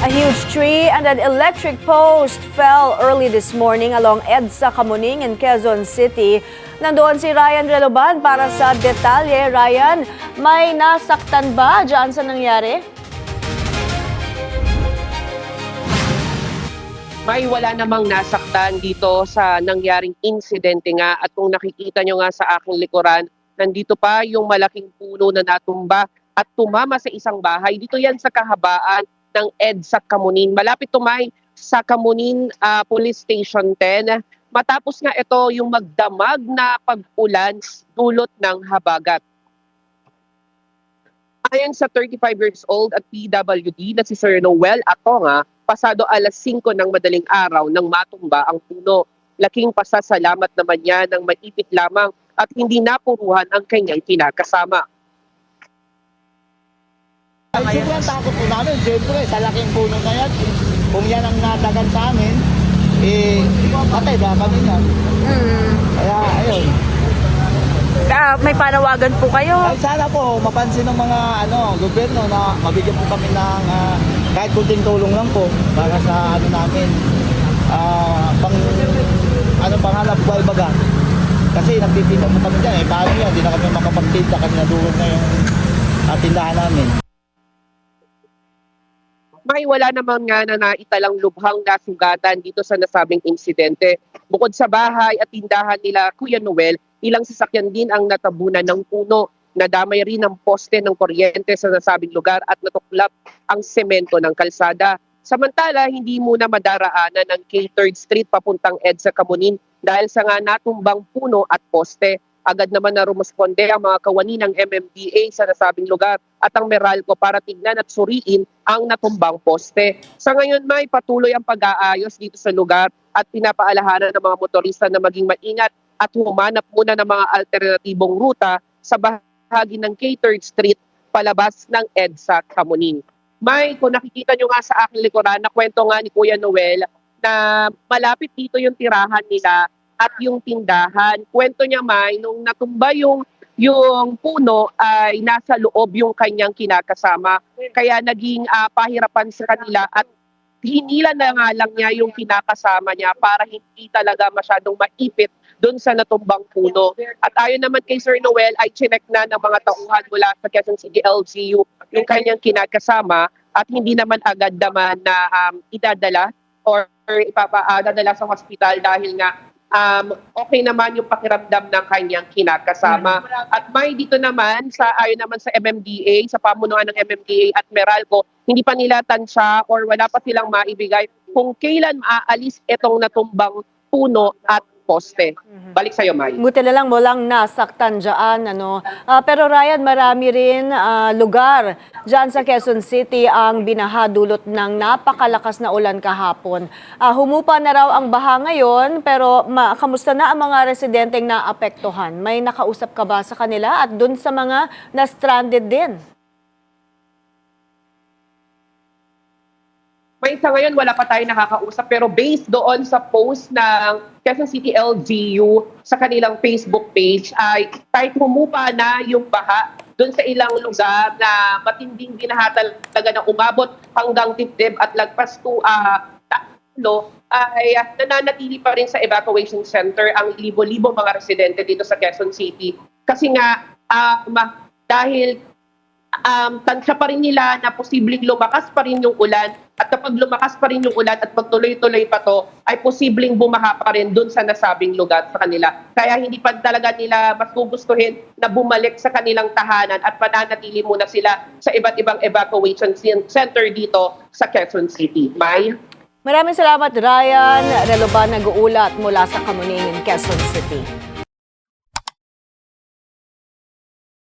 A huge tree and an electric post fell early this morning along EDSA Camuning in Quezon City. Nandoon si Ryan Reloban para sa detalye. Ryan, may nasaktan ba dyan sa nangyari? May wala namang nasaktan dito sa nangyaring insidente nga, at kung nakikita nyo nga sa aking likuran, nandito pa yung malaking puno na natumba at tumama sa isang bahay. Dito yan sa kahabaan ng EDSA Camuning. Malapit tumay sa Camuning Police Station 10. Matapos nga ito yung magdamag na pag-ulan dulot ng habagat. Ayon sa 35 years old at PWD na si Sir Noel Atonga, pasado alas 5 ng madaling araw nang matumba ang puno. Laking pasasalamat naman niya ng maipit lamang at hindi napuruhan ang kanyang kinakasama. Ay, sobrang takot po namin. Siyempre, sa laking puno na yan, kung yan ang natagan sa amin, patay ba kami yan? Kaya, ayun. May panawagan po kayo. Ay, sana po, mapansin ng mga gobyerno na mabigyan po kami ng kahit kunting tulong lang po para sa namin, panghanap buhay baga. Kasi nagtitinda po kami dyan. Paano yan? Hindi na kami makapagtinda. Kami nadulog na yung tindahan namin. May wala naman nga na naitalang lubhang nasugatan dito sa nasabing insidente. Bukod sa bahay at tindahan nila Kuya Noel, ilang sasakyan din ang natabunan ng puno. Nadamay rin ang poste ng kuryente sa nasabing lugar at natuklap ang semento ng kalsada. Samantala, hindi muna madaraanan ng K3rd Street papuntang EDSA Camuning dahil sa nga natumbang puno at poste. Agad naman na rumusponde ang mga kawani ng MMDA sa nasabing lugar at ang Meralco para tignan at suriin ang natumbang poste. Sa ngayon, may patuloy ang pag-aayos dito sa lugar at pinapaalahanan ng mga motorista na maging maingat at humanap muna ng mga alternatibong ruta sa bahagi ng K3rd Street palabas ng EDSA Camuning. Kung nakikita nyo nga sa aking likuran, na kwento nga ni Kuya Noel na malapit dito yung tirahan nila at yung tindahan. Kwento niya, nung natumba yung puno ay nasa loob yung kanyang kinakasama. Kaya naging pahirapan sa kanila at hinila na nga lang niya yung kinakasama niya para hindi talaga masyadong maipit doon sa natumbang puno. At ayon naman kay Sir Noel ay chinek na ng mga tauhan mula sa Quezon City LGU yung kanyang kinakasama at hindi naman agad naman na idadala or ipapadadala sa hospital dahil nga okay naman yung pakiramdam ng kanyang kinakasama. At may dito naman, ayon naman sa MMDA, sa pamunuan ng MMDA at Meralco, hindi pa nila tansya or wala pa silang maibigay kung kailan maaalis itong natumbang puno at poste. Balik sa'yo, May. Buti na lang walang nasaktan dyan. Pero Ryan, marami rin lugar dyan sa Quezon City ang binaha dulot ng napakalakas na ulan kahapon. Humupa na raw ang baha ngayon, pero kamusta na ang mga residenteng naapektuhan? May nakausap ka ba sa kanila at dun sa mga na-stranded din? May sa ngayon wala pa tayo nakakausap pero based doon sa post ng Quezon City LGU sa kanilang Facebook page ay kahit humupa na yung baha doon sa ilang lugar na matinding binaha talaga na umabot hanggang dibdib at lagpas to tatlo ay nananatili pa rin sa evacuation center ang libo-libo mga residente dito sa Quezon City. Kasi nga dahil tansya pa rin nila na posibleng lumakas pa rin yung ulan at kapag lumakas pa rin yung ulan at pagtuloy-tuloy pa to ay posibleng bumaha pa rin dun sa nasabing lugar sa kanila. Kaya hindi pa talaga nila mas gugustuhin na bumalik sa kanilang tahanan at pananatili muna sila sa iba't ibang evacuation center dito sa Quezon City. May? Maraming salamat, Ryan Reloban, nag-uulat mula sa Camuning, Quezon City.